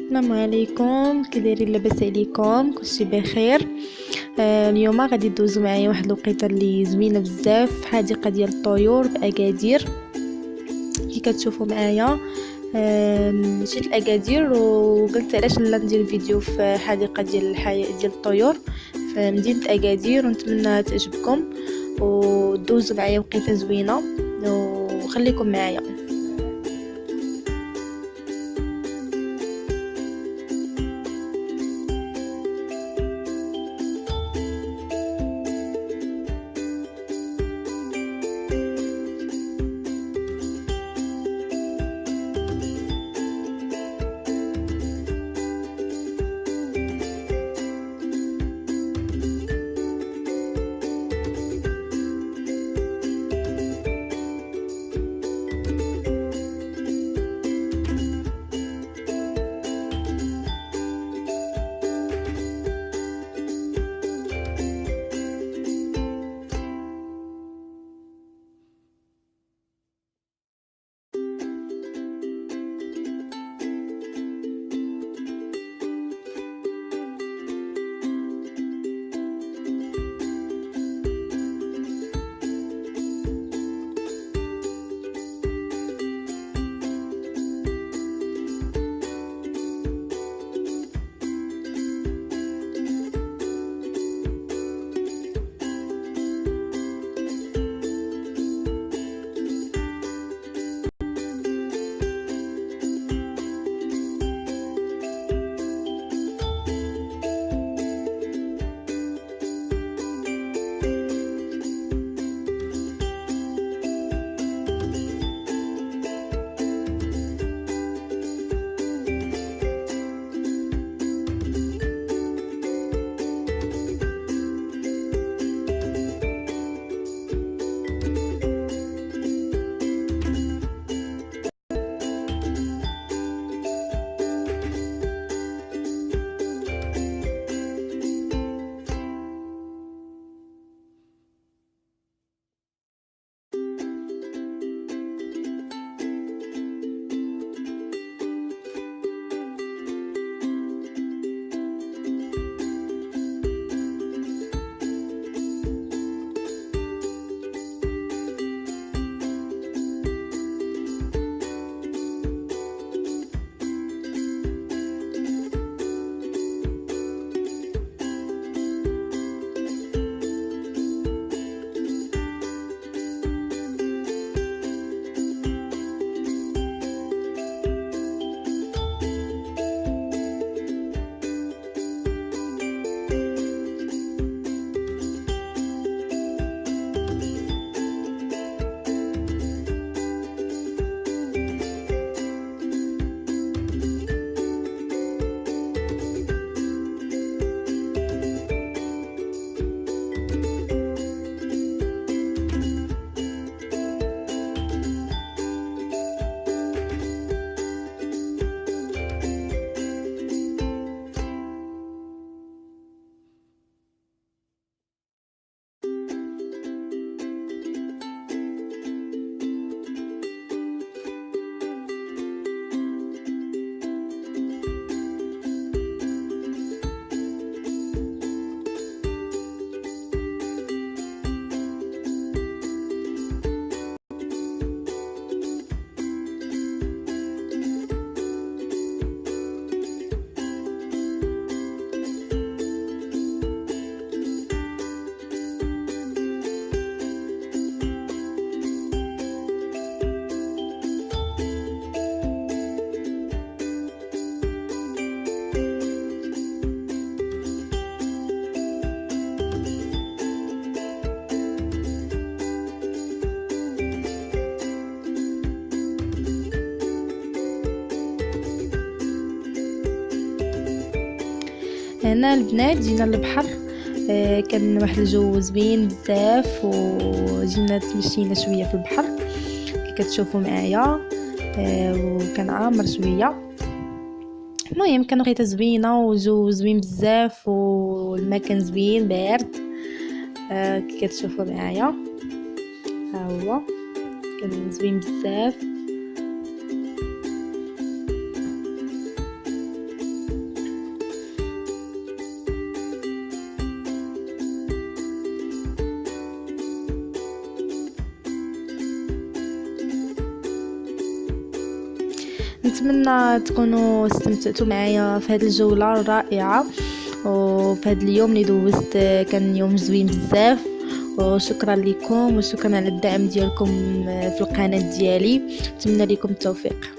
السلام عليكم، كي دايرين؟ لاباس عليكم؟ كلشي بخير. اليوم غادي دوزو معايا واحد الوقيته اللي زوينه بزاف في حديقه ديال الطيور في اكادير. كي كتشوفوا معايا مشيت لاكادير وقلت علاش لا ندير فيديو في حديقه ديال الطيور في مدينه اكادير، ونتمنى تعجبكم ودوزو معايا وقيته زوينه وخليكم معايا. هنا البنات جينا للبحر. كان واحد الجو زوين بزاف وجينا تمشينا شويه في البحر كي كتشوفوا معايا. وكان عامر شويه. المهم كان وقيته زوينه وجو زوين بزاف والمكان زوين بارد. كي كتشوفوا معايا ها هو كان زوين بزاف. نتمنى تكونوا استمتعتوا معايا في هذه الجوله الرائعه، وفي هذا اليوم اللي دوزت كان يوم زوين بزاف. وشكرا لكم وشكرا على الدعم ديالكم في القناه ديالي، نتمنى لكم التوفيق.